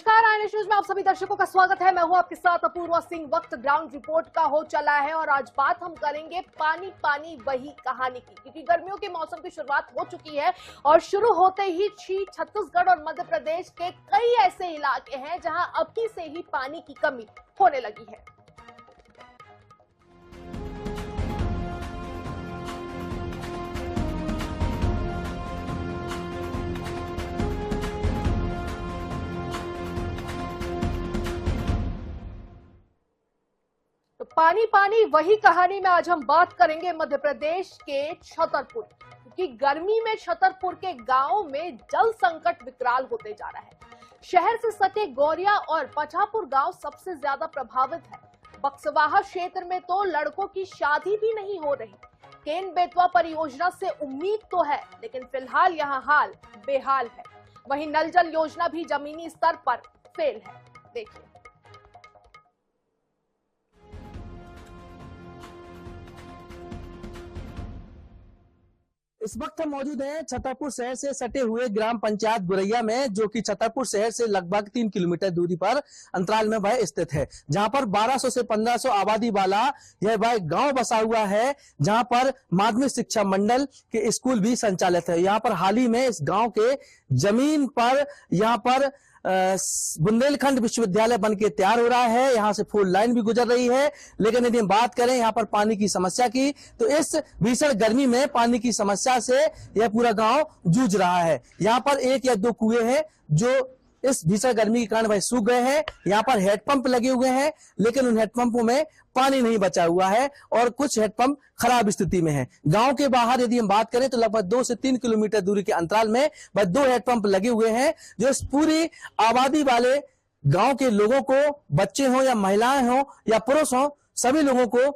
नमस्कार, आई न्यूज में आप सभी दर्शकों का स्वागत है। मैं हूं आपके साथ अपूर्वा सिंह। वक्त ग्राउंड रिपोर्ट का हो चला है और आज बात हम करेंगे पानी पानी वही कहानी की, क्योंकि गर्मियों के मौसम की शुरुआत हो चुकी है और शुरू होते ही छत्तीसगढ़ और मध्य प्रदेश के कई ऐसे इलाके हैं जहां अभी से ही पानी की कमी होने लगी है। तो पानी पानी वही कहानी में आज हम बात करेंगे मध्य प्रदेश के छतरपुर, क्योंकि गर्मी में छतरपुर के गांवों में जल संकट विकराल होते जा रहा है। शहर से सटे गौरिया और पठापुर गांव सबसे ज्यादा प्रभावित है। बक्सवाहा क्षेत्र में तो लड़कों की शादी भी नहीं हो रही। केन बेतवा परियोजना से उम्मीद तो है, लेकिन फिलहाल यहां हाल बेहाल है। वहीं नल जल योजना भी जमीनी स्तर पर फेल है। देखिए, इस वक्त हम मौजूद हैं छतरपुर शहर से सटे हुए ग्राम पंचायत गुरैया में, जो कि छतरपुर शहर से लगभग 3 किलोमीटर दूरी पर अंतराल में वह स्थित है, जहां पर 1200 से 1500 आबादी वाला यह वह गांव बसा हुआ है, जहां पर माध्यमिक शिक्षा मंडल के स्कूल भी संचालित है। यहां पर हाल ही में इस गांव के जमीन पर यहां पर बुंदेलखंड विश्वविद्यालय बन के तैयार हो रहा है। यहाँ से फोर लाइन भी गुजर रही है, लेकिन यदि हम बात करें यहाँ पर पानी की समस्या की, तो इस भीषण गर्मी में पानी की समस्या से यह पूरा गांव जूझ रहा है। यहाँ पर 1 या 2 कुएं हैं जो इस भीषण गर्मी के कारण भाई सूख गए हैं। यहाँ पर हेडपंप लगे हुए हैं, लेकिन उन हेडपंपों में पानी नहीं बचा हुआ है और कुछ हेडपंप खराब स्थिति में है। गांव के बाहर यदि हम बात करें तो लगभग 2 से 3 किलोमीटर दूरी के अंतराल में बस 2 हेडपंप लगे हुए हैं, जो इस पूरी आबादी वाले गांव के लोगों को, बच्चे हों या महिलाएं हों या पुरुष हों, सभी लोगों को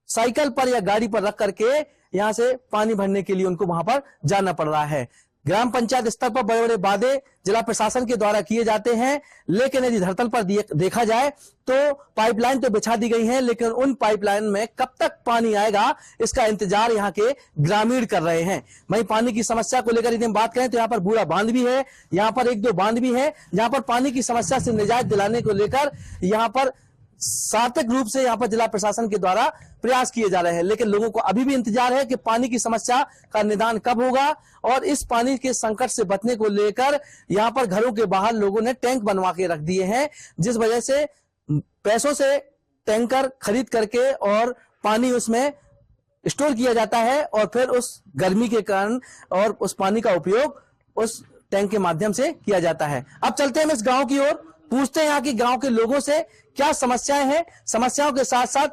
साइकिल पर या गाड़ी पर रख करके यहाँ से पानी भरने के लिए उनको वहां पर जाना पड़ रहा है। ग्राम पंचायत स्तर पर बड़े बड़े वादे जिला प्रशासन के द्वारा किए जाते हैं, लेकिन यदि धरातल पर देखा जाए तो पाइपलाइन तो बिछा दी गई है, लेकिन उन पाइपलाइन में कब तक पानी आएगा इसका इंतजार यहाँ के ग्रामीण कर रहे हैं। वहीं पानी की समस्या को लेकर यदि हम बात करें तो यहाँ पर बूढ़ा बांध भी है, यहाँ पर 1-2 बांध भी है, जहां पर पानी की समस्या से निजात दिलाने को लेकर यहाँ पर सार्थक रूप से यहाँ पर जिला प्रशासन के द्वारा प्रयास किए जा रहे हैं, लेकिन लोगों को अभी भी इंतजार है कि पानी की समस्या का निदान कब होगा। और इस पानी के संकट से बचने को लेकर यहाँ पर घरों के बाहर लोगों ने टैंक बनवा के रख दिए हैं, जिस वजह से पैसों से टैंकर खरीद करके और पानी उसमें स्टोर किया जाता है और फिर उस गर्मी के कारण और उस पानी का उपयोग उस टैंक के माध्यम से किया जाता है। अब चलते हैं इस गाँव की ओर, पूछते हैं यहाँ के गांव के लोगों से क्या समस्याएं हैं, समस्याओं के साथ साथ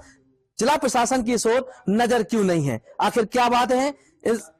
जिला प्रशासन की इस ओर नजर क्यों नहीं है, आखिर क्या बात है,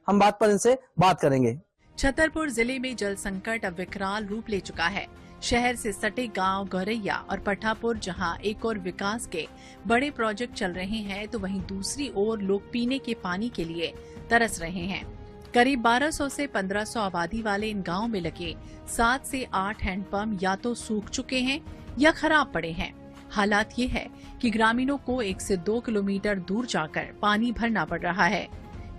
हम बात पर इनसे बात करेंगे। छतरपुर जिले में जल संकट अब विकराल रूप ले चुका है। शहर से सटे गांव गौरैया और पठापुर जहां एक और विकास के बड़े प्रोजेक्ट चल रहे हैं, तो वहीं दूसरी ओर लोग पीने के पानी के लिए तरस रहे हैं। करीब 1200 से 1500 आबादी वाले इन गांव में लगे 7 से 8 हैंडपंप या तो सूख चुके हैं या खराब पड़े हैं। हालात ये है कि ग्रामीणों को 1 से 2 किलोमीटर दूर जाकर पानी भरना पड़ रहा है।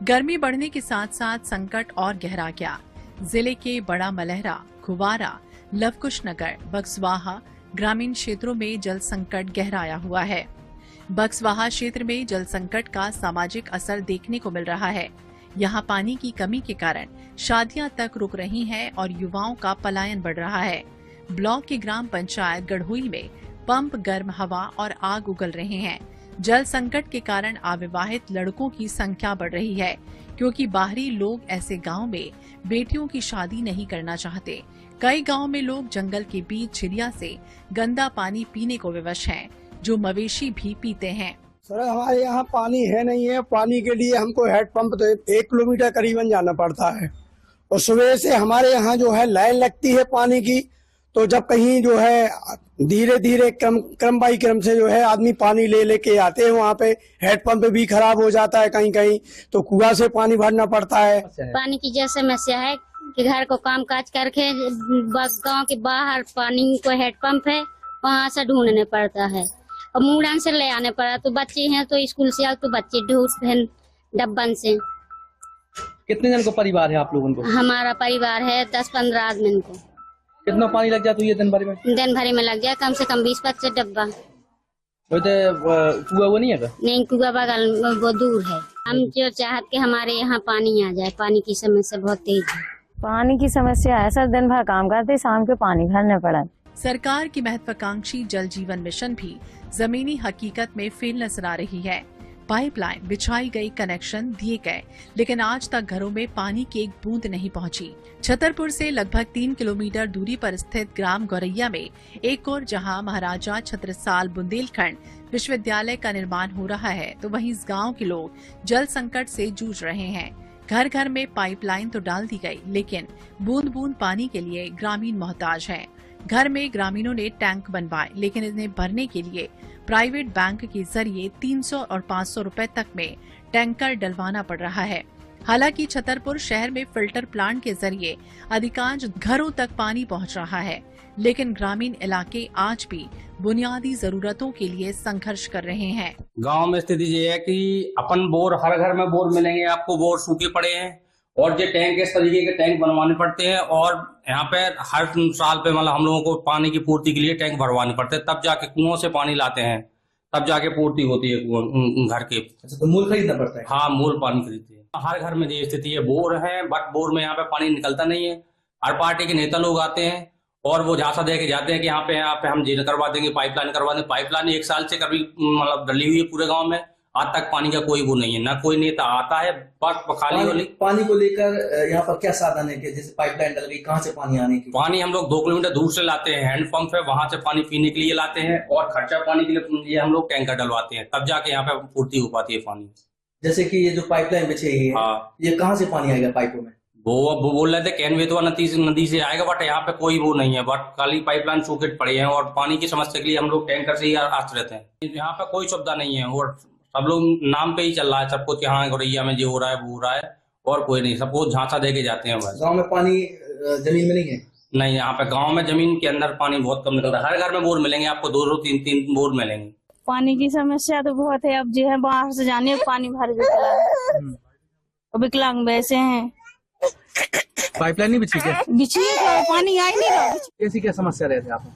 गर्मी बढ़ने के साथ साथ संकट और गहरा गया। जिले के बड़ा मलहरा, खुवारा, लवकुश नगर, बक्सवाहा ग्रामीण क्षेत्रों में जल संकट गहराया हुआ है। बक्सवाहा क्षेत्र में जल संकट का सामाजिक असर देखने को मिल रहा है। यहाँ पानी की कमी के कारण शादियां तक रुक रही हैं और युवाओं का पलायन बढ़ रहा है। ब्लॉक की ग्राम पंचायत गढ़हुई में पंप गर्म हवा और आग उगल रहे हैं। जल संकट के कारण अविवाहित लड़कों की संख्या बढ़ रही है, क्योंकि बाहरी लोग ऐसे गांव में बेटियों की शादी नहीं करना चाहते। कई गांव में लोग जंगल के बीच झिरिया से गंदा पानी पीने को विवश हैं, जो मवेशी भी पीते हैं। सर, हमारे यहाँ पानी है नहीं है। पानी के लिए हमको हेडपंप तो 1 किलोमीटर करीबन जाना पड़ता है और सुबह से हमारे यहाँ जो है लाइन लगती है पानी की, तो जब कहीं जो है धीरे धीरे क्रम बाई क्रम से जो है आदमी पानी ले लेके आते हैं, वहाँ पे हेडपंप भी खराब हो जाता है, कहीं कहीं तो कुआं से पानी भरना पड़ता है। पानी की जो समस्या है कि घर को काम काज करके गांव के बाहर पानी को हेडपंप है, वहाँ से ढूंढने पड़ता है और मुड़न से ले आने पड़ा। तो बच्चे हैं तो स्कूल से तो बच्चे ढूंढते हैं डब्बन से। कितने जन को परिवार है आप लोगों को? हमारा परिवार है 10-15 आदमी को। कितना पानी लग जाता है ये दिन भर में? दिन भर में लग जाए कम से कम 20-25 डब्बा। वो तो कुआ वो नहीं है का? नहीं, कुआ बगल वो दूर है। हम जो चाहत के हमारे यहाँ पानी आ जाए, पानी की समस्या बहुत तेज है। पानी की समस्या है सर, दिन भर काम करते शाम को पानी भरना पड़ा। सरकार की महत्वाकांक्षी जल जीवन मिशन भी जमीनी हकीकत में फेल नजर आ रही है। पाइपलाइन बिछाई गई, कनेक्शन दिए गए, लेकिन आज तक घरों में पानी की एक बूंद नहीं पहुंची। छतरपुर से लगभग 3 किलोमीटर दूरी पर स्थित ग्राम गौरैया में एक और जहां महाराजा छत्रसाल बुंदेलखंड विश्वविद्यालय का निर्माण हो रहा है, तो वहीं इस गांव के लोग जल संकट से जूझ रहे हैं। घर घर में पाइपलाइन तो डाल दी गई, लेकिन बूंद बूंद पानी के लिए ग्रामीण मोहताज हैं। घर में ग्रामीणों ने टैंक बनवाए, लेकिन इन्हें भरने के लिए प्राइवेट बैंक के जरिए 300 और 500 रुपए तक में टैंकर डलवाना पड़ रहा है। हालांकि छतरपुर शहर में फिल्टर प्लांट के जरिए अधिकांश घरों तक पानी पहुंच रहा है, लेकिन ग्रामीण इलाके आज भी बुनियादी जरूरतों के लिए संघर्ष कर रहे हैं। गांव में स्थिति ये है कि अपन बोर, हर घर में बोर मिलेंगे आपको, बोर सूखे पड़े हैं और ये टैंक इस तरीके के टैंक बनवाने पड़ते हैं और यहाँ पे हर साल पे मतलब हम लोगों को पानी की पूर्ति के लिए टैंक भरवाने पड़ते हैं, तब जाके कुओं से पानी लाते हैं, तब जाके पूर्ति होती है घर के। अच्छा, तो मूल खरीदना पड़ता है? हाँ, मूल पानी खरीदते हैं। हर घर में ये स्थिति है, बोर है बट बोर में यहाँ पे पानी निकलता नहीं है। हर पार्टी के नेता लोग आते हैं और वो झांसा दे के जाते हैं कि यहाँ पे हम जेल करवा देंगे, पाइपलाइन करवा देंगे। पाइपलाइन 1 साल से कभी मतलब डली हुई है पूरे गाँव में, आज तक पानी का कोई वो नहीं है, ना कोई नेता आता है। खाली पानी को लेकर यहाँ पर क्या साधन है कि जैसे पाइपलाइन डल गई, कहाँ से पानी आने की? पानी हम लोग 2 किलोमीटर दूर से लाते हैं, हैंडपंप है, वहां से पानी पीने के लिए लाते हैं और खर्चा पानी के लिए हम लोग टैंकर डलवाते हैं, तब जाके यहाँ पे पूर्ति हो पाती है पानी। जैसे कि ये जो पाइपलाइन बिछी है, हाँ, ये कहाँ से पानी आएगा पाइपों में? वो बोल रहे थे कैनवेतवा नदी से आएगा, बट यहाँ पे कोई वो नहीं है, बट खाली पाइपलाइन सूखे पड़े हैं और पानी की समस्या के लिए हम लोग टैंकर से ही आश्रित हैं। यहाँ पे कोई सुविधा नहीं है और सब लोग नाम पे ही चल रहा है सब कुछ, यहाँ गौरैया में जो हो रहा है वो हो रहा है और कोई नहीं, सबको झांसा दे के जाते हैं। गाँव में पानी जमीन में नहीं है? नहीं, यहाँ पे गाँव में जमीन के अंदर पानी बहुत कम निकलता है। हर घर में बोर मिलेंगे आपको, 2-3 बोर मिलेंगे। पानी की समस्या तो बहुत है। अब जो है बाहर से जाने पानी भर विकलांग वैसे हैं। पाइपलाइन नहीं बिछी क्या? बिछी है तो पानी आ ही नहीं रहा। कैसी क्या समस्या रहती है आप?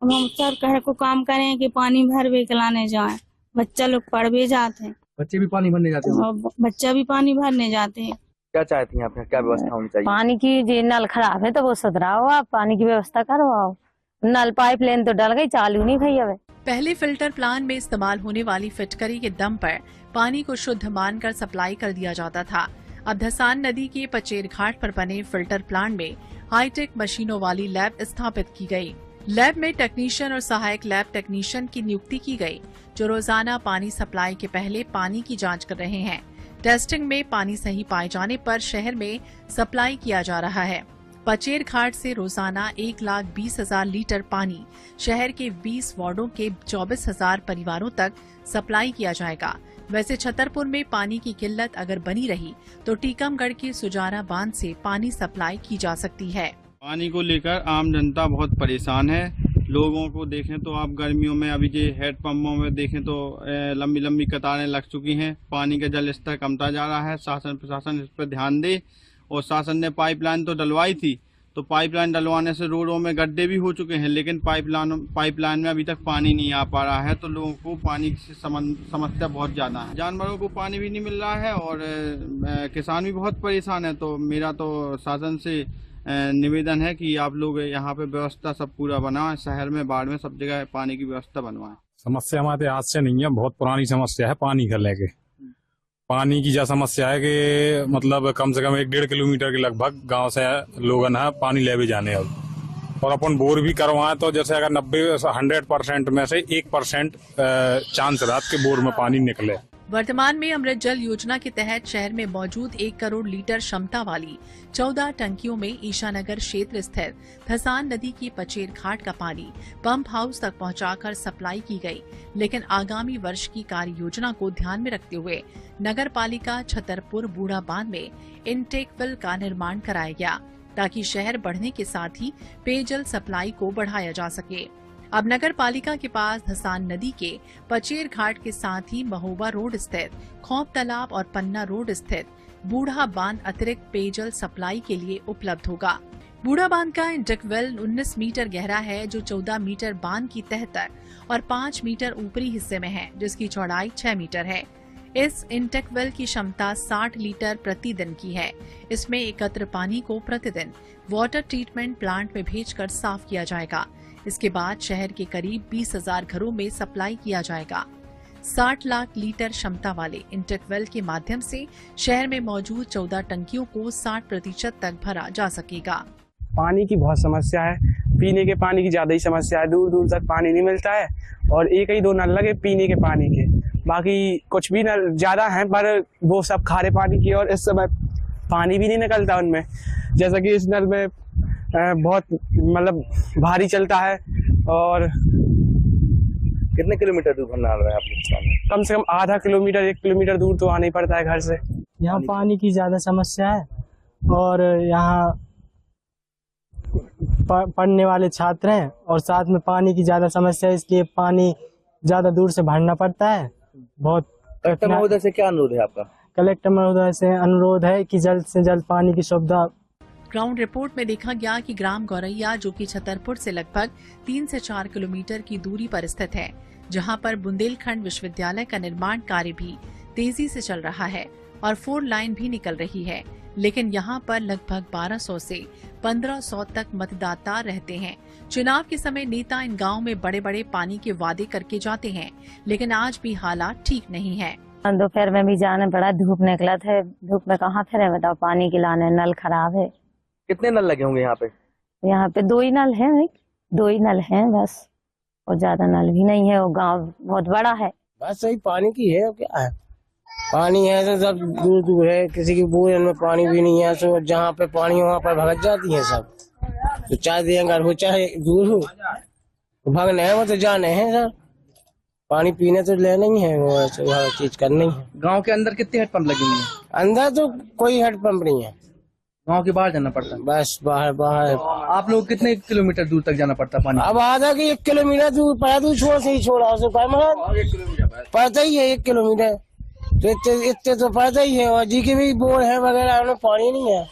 हम सर कहे को काम करें कि पानी भर विकलाने जाए, बच्चा लोग पढ़ भी जाते हैं, बच्चे भी पानी भरने जाते हैं, बच्चा भी पानी भरने जाते हैं। क्या चाहती हैं आप, क्या व्यवस्था होनी चाहिए? पानी की जो नल खराब है तो वो सुधराओ, आप पानी की व्यवस्था करवाओ। नल पाइपलाइन तो डल गई, चालू नहीं भई अब। पहले फिल्टर प्लांट में इस्तेमाल होने वाली फिटकरी के दम पर पानी को शुद्ध मानकर सप्लाई कर दिया जाता था। अब धसान नदी के पचेर घाट पर बने फिल्टर प्लांट में हाईटेक मशीनों वाली लैब स्थापित की गई। लैब में टेक्नीशियन और सहायक लैब टेक्नीशियन की नियुक्ति की गई, जो रोजाना पानी सप्लाई के पहले पानी की जांच कर रहे हैं। टेस्टिंग में पानी सही पाए जाने पर शहर में सप्लाई किया जा रहा है। पचेर घाट से रोजाना 1,20,000 लीटर पानी शहर के 20 वार्डों के 24,000 परिवारों तक सप्लाई किया जाएगा। वैसे छतरपुर में पानी की किल्लत अगर बनी रही तो टीकमगढ़ के सुजारा बांध से पानी सप्लाई की जा सकती है। पानी को लेकर आम जनता बहुत परेशान है। लोगों को देखें तो आप गर्मियों में अभी के हेड पंपों में देखें तो लंबी लंबी कतारें लग चुकी हैं। पानी का जल स्तर कमता जा रहा है। शासन प्रशासन इस पर ध्यान दे। और शासन ने पाइपलाइन तो डलवाई थी, तो पाइपलाइन डलवाने से रोडों में गड्ढे भी हो चुके हैं, लेकिन पाइपलाइन में अभी तक पानी नहीं आ पा रहा है, तो लोगों को पानी की समस्या बहुत ज़्यादा है। जानवरों को पानी भी नहीं मिल रहा है और किसान भी बहुत परेशान है। तो मेरा तो शासन से निवेदन है कि आप लोग यहाँ पे व्यवस्था सब पूरा बनाएं, शहर में बाढ़ में सब जगह पानी की व्यवस्था बनवाएं। समस्या हमारे आज से नहीं है, बहुत पुरानी समस्या है पानी का लेके। पानी की जो समस्या है कि मतलब कम से कम 1-1.5 किलोमीटर के लगभग गांव से लोग है पानी ले भी जाने अब। और अपन बोर भी करवाएं तो जैसे अगर 100% में से 1% चांस रात के बोर में पानी निकले। वर्तमान में अमृत जल योजना के तहत शहर में मौजूद 1 करोड़ लीटर क्षमता वाली 14 टंकियों में ईशानगर क्षेत्र स्थित धसान नदी की पचेर घाट का पानी पंप हाउस तक पहुंचाकर सप्लाई की गई। लेकिन आगामी वर्ष की कार्य योजना को ध्यान में रखते हुए नगर पालिका छतरपुर बूढ़ा बांध में इनटेक वेल का निर्माण कराया गया, ताकि शहर बढ़ने के साथ ही पेयजल सप्लाई को बढ़ाया जा सके। अब नगर पालिका के पास धसान नदी के पचेर घाट के साथ ही महोबा रोड स्थित खौफ तालाब और पन्ना रोड स्थित बूढ़ा बांध अतिरिक्त पेयजल सप्लाई के लिए उपलब्ध होगा। बूढ़ा बांध का इंटेक वेल 19 मीटर गहरा है, जो 14 मीटर बांध की तह तक और 5 मीटर ऊपरी हिस्से में है, जिसकी चौड़ाई 6 मीटर है। इस इंटेक वेल की क्षमता 60 लीटर प्रतिदिन की है। इसमें एकत्र पानी को प्रतिदिन वाटर ट्रीटमेंट प्लांट में भेजकर साफ किया जाएगा। इसके बाद शहर के करीब 20,000 घरों में सप्लाई किया जाएगा। 60 लाख लीटर क्षमता वाले इंटेक वेल के माध्यम से शहर में मौजूद 14 टंकियों को 60% तक भरा जा सकेगा। पानी की बहुत समस्या है, पीने के पानी की ज्यादा ही समस्या है। दूर दूर तक पानी नहीं मिलता है और एक ही 2 नल लगे पीने के पानी के, बाकी कुछ भी नल ज्यादा हैं पर वो सब खारे पानी की, और इस समय पानी भी नहीं निकलता उनमें। जैसा कि इस नल में बहुत मतलब भारी चलता है। और कितने किलोमीटर दूर भरना आ रहा है आपको? कम से कम आधा किलोमीटर 1 किलोमीटर दूर तो आना ही पड़ता है घर से। यहाँ पानी की ज्यादा समस्या है और यहाँ पढ़ने वाले छात्र हैं और साथ में पानी की ज्यादा समस्या है, इसलिए पानी ज्यादा दूर से भरना पड़ता है। बहुत कलेक्टर महोदय से क्या अनुरोध है आपका? कलेक्टर महोदय से अनुरोध है कि जल्द से जल्द पानी की सुविधा। ग्राउंड रिपोर्ट में देखा गया कि ग्राम गौरैया, जो कि छतरपुर से लगभग 3 से 4 किलोमीटर की दूरी पर स्थित है, जहां पर बुंदेलखंड विश्वविद्यालय का निर्माण कार्य भी तेजी से चल रहा है और 4 लाइन भी निकल रही है, लेकिन यहां पर लगभग 1200 से 1500 तक मतदाता रहते हैं। चुनाव के समय नेता इन गाँव में बड़े बड़े पानी के वादे करके जाते हैं, लेकिन आज भी हालात ठीक नहीं है। दोपहर में भी जाने पड़ा, धूप निकला था, धूप में कहाँ फिरे बताओ, पानी की लाने, नल खराब है। कितने नल लगे होंगे यहाँ पे? यहाँ पे 2 ही नल है, 2 ही नल है बस, और ज्यादा नल भी नहीं है। वो गांव बहुत बड़ा है। बस सही पानी की है, क्या है, पानी है तो सब दूर दूर है, किसी की बोरियन में पानी भी नहीं है, तो जहाँ पे पानी वहाँ पर भगत जाती है सब। तो चाहे देंगे हो चाहे दूर हो, तो भगने हैं वो तो जाने हैं सर, पानी पीने तो लेना ही है, वो हर चीज करनी है। गांव के अंदर कितने हेडपंप लगे हुए हैं? अंदर तो कोई हेडपंप नहीं है, गांव के बाहर जाना पड़ता है। बस बाहर बाहर। आप लोग कितने किलोमीटर दूर तक जाना पड़ता है पानी? अब आधा की 1 किलोमीटर दूर पड़ा, दूर छोड़ से ही छोड़ा उसे पड़ता ही है 1 किलोमीटर, तो इतने तो पड़ता ही है। और जी के भी बोर है वगैरह, उन्हें पानी नहीं है,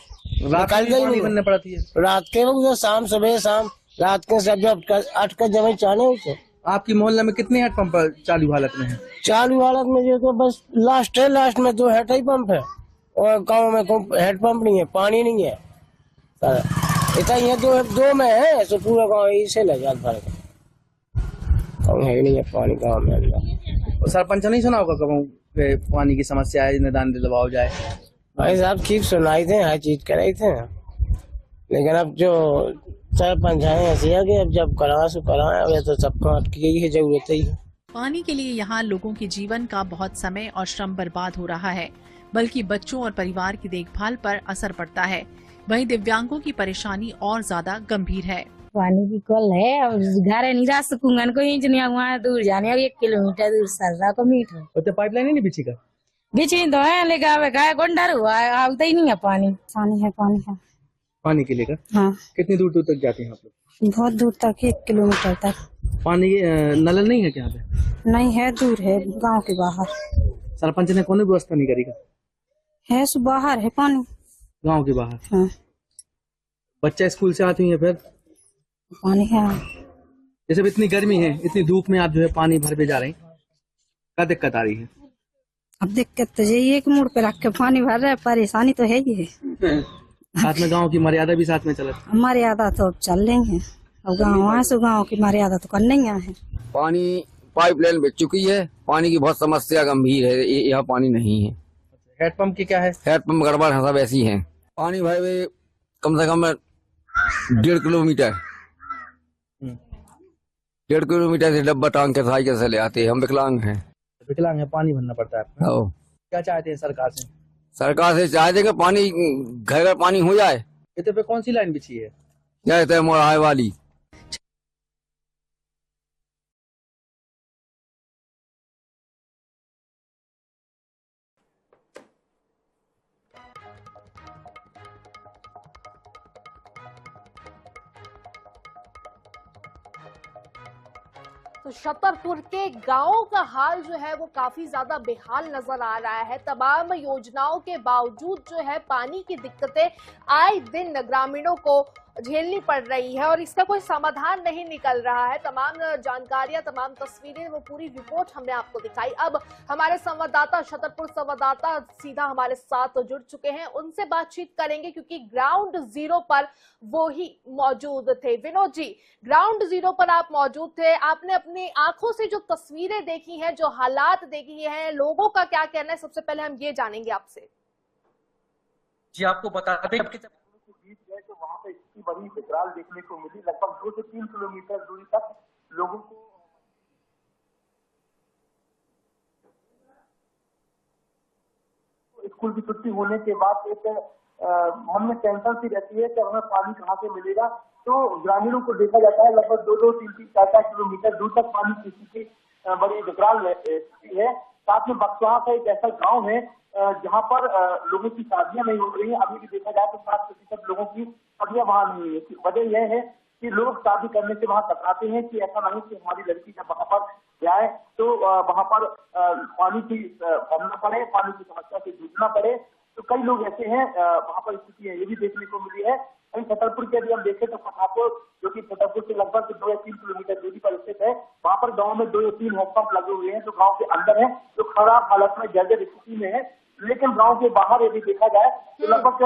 पानी बनने पड़ती है रात के वक्त, शाम सुबह शाम रात के सब जब 8 का जब चाने उसे। आपकी मोहल्ले में कितने हेडपंप चालू हालत में है? चालू हालत में जो तो बस लास्ट है, लास्ट में 2 हेड पंप है और गांव में कोई हेडपंप नहीं है, पानी नहीं है, इतना ही है। 2 में है तो पूरा गाँव इसे ले जात भर है नहीं है पानी गाँव में। सरपंच नहीं सुना होगा कभी पानी की समस्या है, निदान दिलवाओ जाए? भाई साहब ठीक सुनाई थे, हर चीज कराई थे, लेकिन अब जो सरपंच है ऐसे है कि अब जब करा सो करा, अब तो सबको अटकी है, जरूरत ही है। पानी के लिए यहाँ लोगों के जीवन का बहुत समय और श्रम बर्बाद हो रहा है, बल्कि बच्चों और परिवार की देखभाल पर असर पड़ता है। वहीं दिव्यांगों की परेशानी और ज्यादा गंभीर है। पानी की कल है, अब घर नहीं जा सकूंगा, वहाँ दूर जाने 1 किलोमीटर दूर सर्रा को मीटर। तो पाइपलाइन नहीं बिछी का? बिछी तो है, लेकिन गोंडर हुआ आता ही नहीं है पानी। पानी के लिए हाँ। कितनी दूर दूर तक जाते हैं आप लोग? बहुत दूर तक, 1 किलोमीटर तक। पानी नल नहीं है क्या पे? नहीं है, दूर है, गांव के बाहर। सरपंच ने कौन व्यवस्था नहीं करी? है सो बाहर है पानी, गांव के बाहर। हाँ। बच्चा स्कूल से आती है फिर पानी है। जैसे इतनी गर्मी है, इतनी धूप में आप जो है पानी भर पे जा रहे हैं, क्या दिक्कत आ रही है? अब दिक्कत तो यही है कि मुड़ पे रख के पानी भर रहे, परेशानी तो है ही है। साथ में गांव की मर्यादा भी साथ में चलती है। मर्यादा तो अब चल रही है, अब गाँव से गाँव की मर्यादा तो करना ही है। पानी पाइपलाइन बिछ चुकी है, पानी की बहुत समस्या गंभीर है, यहाँ पानी नहीं है। हेडपंप की क्या है? हेडपंप गड़बड़ है, सब ऐसी है। पानी भाई कम से कम 1.5 किलोमीटर 1.5 किलोमीटर से डब्बा टांग के साइकिल से ले आते हैं। हम विकलांग हैं। विकलांग है, पानी भरना पड़ता है। क्या चाहते हैं सरकार से? सरकार से चाहते हैं कि पानी घर घर पानी हो जाए। इतने पे कौन सी लाइन बिछी है? जैसे मोड़ाई वाली। तो छतरपुर के गांवों का हाल जो है वो काफी ज्यादा बेहाल नजर आ रहा है। तमाम योजनाओं के बावजूद जो है पानी की दिक्कतें आए दिन ग्रामीणों को झेलनी पड़ रही है और इसका कोई समाधान नहीं निकल रहा है। तमाम जानकारियां, तमाम तस्वीरें, वो पूरी रिपोर्ट हमने आपको दिखाई। अब हमारे संवाददाता, छतरपुर संवाददाता सीधा हमारे साथ जुड़ चुके हैं, उनसे बातचीत करेंगे क्योंकि ग्राउंड जीरो पर वो ही मौजूद थे। विनोद जी, ग्राउंड जीरो पर आप मौजूद थे, आपने अपनी आंखों से जो तस्वीरें देखी हैं, जो हालात देखी हैं, लोगों का क्या कहना है, सबसे पहले हम ये जानेंगे आपसे। जी, आपको बता दें कि बीच गए तो वहां पे इतनी बड़ी विकराल देखने को मिली। लगभग 2 से 3 किलोमीटर दूरी तक लोगों को स्कूल की छुट्टी होने के बाद एक मन में टेंशन सी रहती है कि हमें पानी कहाँ से मिलेगा। तो ग्रामीणों को देखा जाता है लगभग 2-2, 3-3, 4-4 किलोमीटर दूर तक पानी की स्थिति बड़ी विकराल स्थिति है। साथ में बक्सवा का एक ऐसा गाँव है जहाँ पर लोगों की शादियां नहीं हो रही है। अभी भी देखा जाए तो 60% लोगों की शादियां वहां नहीं हुई है। वजह यह है कि लोग शादी करने से वहां कतराते हैं कि ऐसा नहीं कि हमारी लड़की जब वहां पर जाए तो वहां पर पानी की भरना पड़े, पानी की समस्या से जूझना पड़े। तो कई लोग ऐसे हैं, वहां पर स्थिति है ये भी देखने को मिली है। वहीं छतरपुर के यदि हम देखें तो पठापुर, जो कि छतरपुर से लगभग 2 या 3 किलोमीटर दूरी पर स्थित है, वहां पर गाँव में 2 या 3 हैंडपंप लगे हुए हैं जो गाँव के अंदर है, जो खराब हालत में जर्जर स्थिति में है। लेकिन गांव के बाहर यदि देखा जाए तो लगभग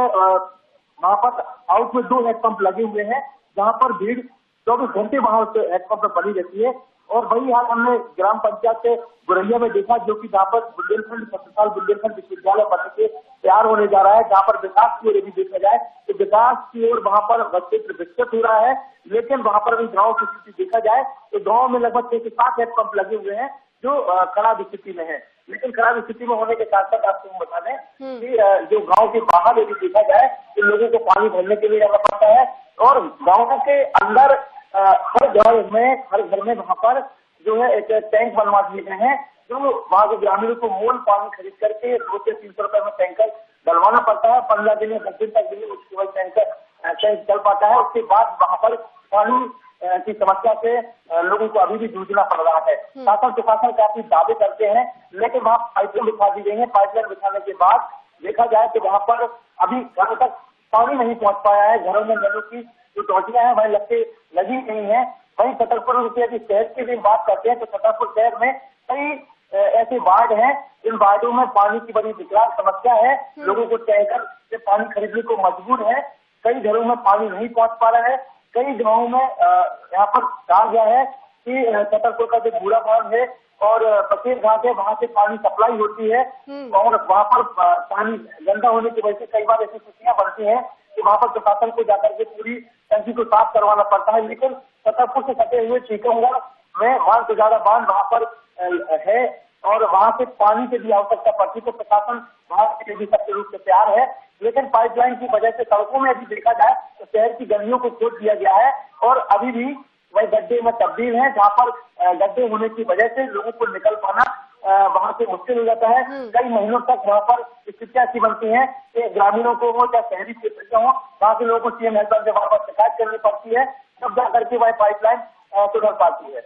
वहां पर आउट में 2 हैंडपंप लगे हुए हैं जहां पर भीड़ 24 घंटे वहां हैंडपंप में बनी रहती है। और वही हाल हमने ग्राम पंचायत के गुरैया में देखा, जो कि जहाँ पर बुंदेलखंड सतसाल बुंदेलखंड विश्वविद्यालय बनने के तैयार होने जा रहा है, जहाँ पर विकास की ओर यदि देखा जाए तो विकास की ओर वहां पर क्षेत्र विकसित हो रहा है। लेकिन वहां पर भी गाँव की स्थिति देखा जाए तो गाँव में लगभग 6 से 7 हैंडपंप लगे हुए हैं जो खराब स्थिति में है। लेकिन खराब स्थिति में होने के साथ साथ आपको हम बता दें कि जो गांव के बाहर यदि देखा जाए तो लोगों को पानी भरने के लिए जाना पड़ता है और गांव के अंदर हर घर में वहां पर जो है एक टैंक बनवा दिए गए हैं, जो वहां के ग्रामीणों को मोल पानी खरीद करके 200 से 300 रुपए में टैंकर डलवाना पड़ता है। 15 दिन या 10 दिन तक भी उसके बाद टैंक चल पाता है। उसके बाद वहां पर पानी की समस्या से लोगों को अभी भी जूझना पड़ रहा है। शासन प्रशासन काफी दावे करते हैं, लेकिन वहां पाइपलाइन बिछा दी गई है। पाइपलाइन बिछाने के बाद देखा जाए तो वहां पर अभी घरों तक पानी नहीं पहुंच पाया है। घरों में नलों की जो टोटियां हैं वही लगी नहीं है। वहीं छतरपुर की यदि शहर की भी बात करते हैं तो छतरपुर शहर में कई ऐसे वार्ड हैं, इन वार्डों में पानी की बड़ी विकराल समस्या है। लोगों को टैंकर से पानी खरीदने को मजबूर है। कई घरों में पानी नहीं पहुंच पा रहा है। कई गाँव में यहाँ पर कहा गया है कि छतरपुर का जो बूढ़ा गाँव है और पटेल घाट है, वहां से पानी सप्लाई होती है और वहां पर पानी गंदा होने की वजह से कई बार ऐसी स्थितियां बनती हैं कि वहां पर प्रशासन को जाकर के पूरी टंकी को साफ करवाना पड़ता है। लेकिन छतरपुर से सटे हुए टीकमगढ़ में बांध गुजारा बांध वहां पर है और वहां से पानी की भी आवश्यकता पड़ती है। तो प्रशासन वहां के लिए भी सख्त रूप से तैयार है। लेकिन पाइपलाइन की वजह से सड़कों में यदि देखा जाए तो शहर की गलियों को खोद दिया गया है और अभी भी वही गड्ढे में तब्दील है, जहाँ पर गड्ढे होने की वजह से लोगों को निकल पाना वहां से मुश्किल हो जाता है। कई महीनों तक वहां पर स्थितियां ऐसी बनती हैं कि ग्रामीणों को हो या शहरी क्षेत्र के हो, वहां के लोगों को सीएम हेल्पलाइन से बार बार शिकायत करनी पड़ती है, तब जा करके वह पाइपलाइन सुधर पाती है।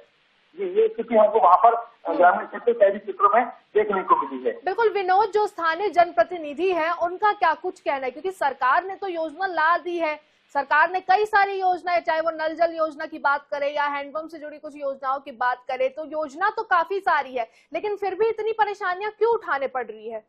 ये स्थिति हमको वहां पर ग्रामीण क्षेत्र शहरी क्षेत्रों में देखने को मिली है। बिल्कुल विनोद, जो स्थानीय जनप्रतिनिधि हैं उनका क्या कुछ कहना है, क्योंकि सरकार ने तो योजना ला दी है, सरकार ने कई सारी योजनाएं, चाहे वो नल जल योजना की बात करे या हैंडपंप से जुड़ी कुछ योजनाओं की बात करे, तो योजना तो काफी सारी है, लेकिन फिर भी इतनी परेशानियां क्यों उठाने पड़ रही है?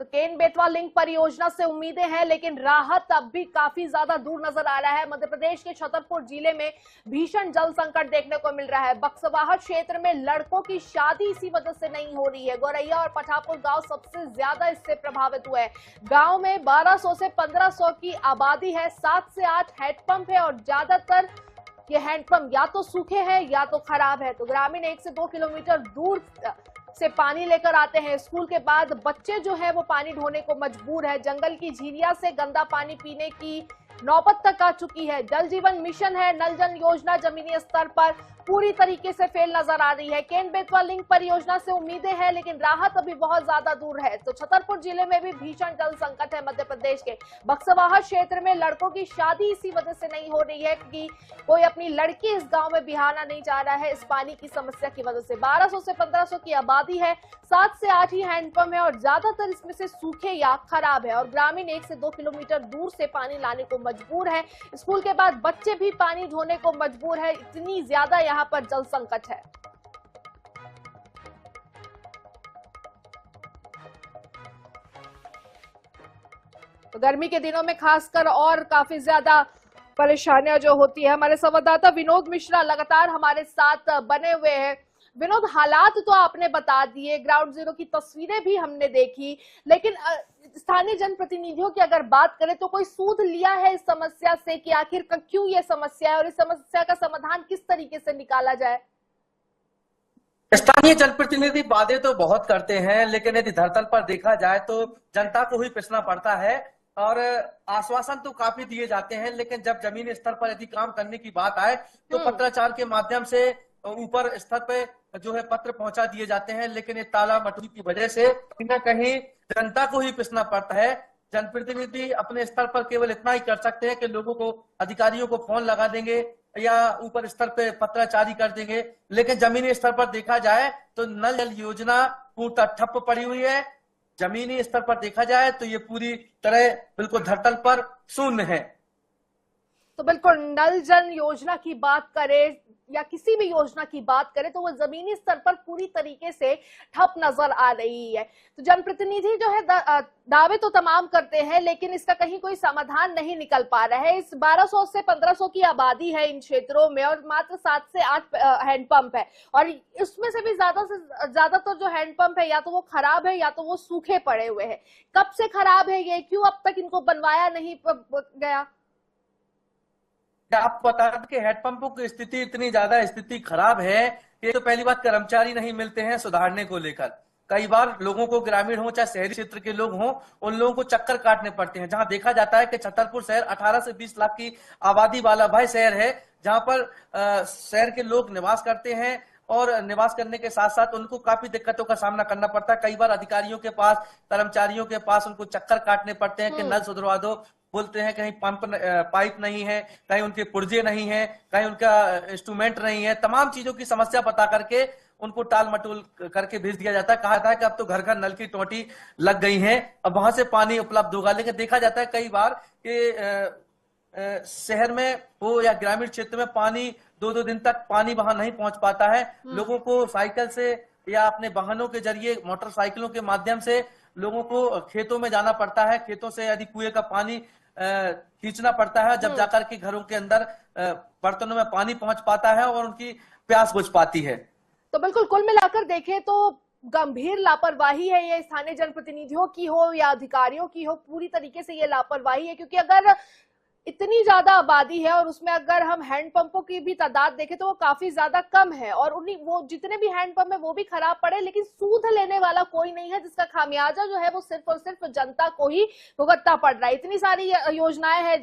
तो केन बेतवा लिंक परियोजना से उम्मीदें हैं, लेकिन राहत अब भी काफी ज्यादा दूर नजर आ रहा है। मध्य प्रदेश के छतरपुर जिले में भीषण जल संकट देखने को मिल रहा है। बक्सवाहा क्षेत्र में लड़कों की शादी इसी वजह से नहीं हो रही है। गोरैया और पठापुर गांव सबसे ज्यादा इससे प्रभावित हुए हैं। गांव में 1200 से 1500 की आबादी है, 7 से 8 हैंडपंप है और ज्यादातर ये हैंडपंप या तो सूखे हैं या तो खराब है। तो ग्रामीण 1 से 2 किलोमीटर दूर से पानी लेकर आते हैं। स्कूल के बाद बच्चे जो है वो पानी ढोने को मजबूर है। जंगल की झीलिया से गंदा पानी पीने की नौबत तक आ चुकी है। जल जीवन मिशन है, नल जल योजना जमीनी स्तर पर पूरी तरीके से फेल नजर आ रही है। केन बेतवा लिंक परियोजना से उम्मीदें हैं, लेकिन राहत अभी बहुत ज्यादा दूर है। तो छतरपुर जिले में भी भीषण जल संकट है। मध्य प्रदेश के बक्सवाहा क्षेत्र में लड़कों की शादी इसी वजह से नहीं हो रही है कि कोई अपनी लड़की इस गांव में बिहाना नहीं जा रहा है, इस पानी की समस्या की वजह से। 1200 से 1500 की आबादी है, 7 से 8 ही हैंडपंप है और ज्यादातर इसमें से सूखे या खराब है और ग्रामीण 1 से 2 किलोमीटर दूर से पानी लाने को मजबूर है। स्कूल के बाद बच्चे भी पानी ढोने को मजबूर है, इतनी ज्यादा यहाँ पर जल संकट है। तो गर्मी के दिनों में खासकर और काफी ज्यादा परेशानियां जो होती है। हमारे संवाददाता विनोद मिश्रा लगातार हमारे साथ बने हुए हैं। विनोद, हालात तो आपने बता दिए, ग्राउंड जीरो की तस्वीरें भी हमने देखी, लेकिन स्थानीय जनप्रतिनिधियों की अगर बात करें तो कोई सूद लिया है इस समस्या से कि आखिर क्यों ये समस्या है और इस समस्या का समाधान किस तरीके से निकाला जाए? स्थानीय जनप्रतिनिधि वादे तो बहुत करते हैं, लेकिन यदि धरातल पर देखा जाए तो जनता को ही पिसना पड़ता है और आश्वासन तो काफी दिए जाते हैं, लेकिन जब जमीनी स्तर पर यदि काम करने की बात आए तो पत्राचार के माध्यम से ऊपर स्तर पे जो है पत्र पहुंचा दिए जाते हैं, लेकिन ये ताला मटोली की वजह से कहीं न कहीं जनता को ही पिसना पड़ता है। जनप्रतिनिधि अपने स्तर पर केवल इतना ही कर सकते हैं कि लोगों को, अधिकारियों को फोन लगा देंगे या ऊपर स्तर पे पत्राचारी कर देंगे, लेकिन जमीनी स्तर पर देखा जाए तो नल जल योजना पूर्णतः ठप्प पड़ी हुई है। जमीनी स्तर पर देखा जाए तो ये पूरी तरह बिल्कुल धरातल पर शून्य है। तो बिल्कुल नल जल योजना की बात करें या किसी भी योजना की बात करें तो वो जमीनी स्तर पर पूरी तरीके से ठप नजर आ रही है। तो जनप्रतिनिधि जो है दावे तो तमाम करते हैं, लेकिन इसका कहीं कोई समाधान नहीं निकल पा रहा है। इस 1200 से 1500 की आबादी है इन क्षेत्रों में और मात्र 7 से 8 हैंडपंप है और इसमें से भी ज्यादातर जो हैंडपंप है या तो वो खराब है या तो वो सूखे पड़े हुए हैं। कब से खराब है ये, क्यों अब तक इनको बनवाया नहीं गया? आपको बता दें कि हेडपंपों की स्थिति इतनी ज्यादा स्थिति खराब है कि तो पहली बात कर्मचारी नहीं मिलते हैं सुधारने को लेकर। कई बार लोगों को, ग्रामीण हो चाहे शहरी क्षेत्र के लोग हों, उन लोगों को चक्कर काटने पड़ते हैं। जहां देखा जाता है कि छतरपुर शहर 18 से 20 लाख की आबादी वाला भाई शहर है, जहां पर शहर के लोग निवास करते हैं और निवास करने के साथ साथ उनको काफी दिक्कतों का सामना करना पड़ता है। कई बार अधिकारियों के पास, कर्मचारियों के पास उनको चक्कर काटने पड़ते हैं कि नल सुधरवा दो, बोलते हैं कहीं पाइप नहीं है, कहीं उनके पुर्जे नहीं है, कहीं उनका इंस्ट्रूमेंट नहीं है। तमाम चीजों की समस्या बता करके उनको टाल मटोल करके भेज दिया जाता है। कहा था कि अब तो घर घर नल की टोटी लग गई है, अब वहां से पानी उपलब्ध होगा। लेकिन देखा जाता है कई बार कि शहर में हो या ग्रामीण क्षेत्र में पानी 2-2 दिन तक पानी वहां नहीं पहुंच पाता है। लोगों को साइकिल से या अपने वाहनों के जरिए, मोटरसाइकिलों के माध्यम से लोगों को खेतों में जाना पड़ता है। खेतों से यदि कुएं का पानी खींचना पड़ता है, जब जाकर के घरों के अंदर बर्तनों में पानी पहुंच पाता है और उनकी प्यास बुझ पाती है। तो बिल्कुल कुल मिलाकर देखें तो गंभीर लापरवाही है ये, स्थानीय जनप्रतिनिधियों की हो या अधिकारियों की हो, पूरी तरीके से ये लापरवाही है। क्योंकि अगर इतनी ज्यादा आबादी है और उसमें अगर हम हैंडपंपों की भी तादाद देखें तो वो काफी ज्यादा कम है और वो जितने भी हैंडपंप है वो भी खराब पड़े, लेकिन सूद लेने वाला कोई नहीं है, जिसका खामियाजा जो है वो सिर्फ और सिर्फ जनता को ही भुगतना पड़ रहा है। इतनी सारी योजनाएं हैं,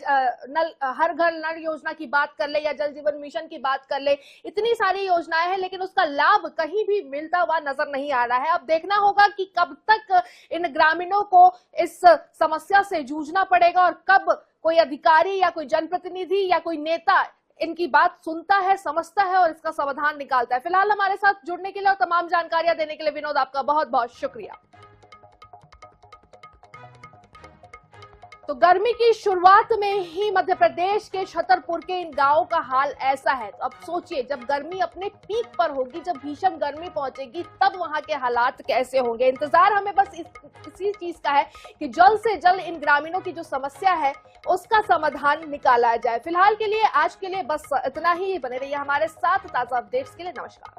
हर घर नल योजना की बात कर ले या जल जीवन मिशन की बात कर ले, इतनी सारी योजनाएं हैं, लेकिन उसका लाभ कहीं भी मिलता हुआ नजर नहीं आ रहा है। अब देखना होगा कि कब तक इन ग्रामीणों को इस समस्या से जूझना पड़ेगा और कब कोई अधिकारी या कोई जनप्रतिनिधि या कोई नेता इनकी बात सुनता है, समझता है और इसका समाधान निकालता है। फिलहाल हमारे साथ जुड़ने के लिए और तमाम जानकारियां देने के लिए विनोद आपका बहुत बहुत शुक्रिया। तो गर्मी की शुरुआत में ही मध्य प्रदेश के छतरपुर के इन गांवों का हाल ऐसा है। तो अब सोचिए, जब गर्मी अपने पीक पर होगी, जब भीषण गर्मी पहुंचेगी, तब वहां के हालात कैसे होंगे। इंतजार हमें बस इसी चीज का है कि जल्द से जल्द इन ग्रामीणों की जो समस्या है उसका समाधान निकाला जाए। फिलहाल के लिए, आज के लिए बस इतना ही। बने रहिए हमारे साथ ताजा अपडेट्स के लिए। नमस्कार।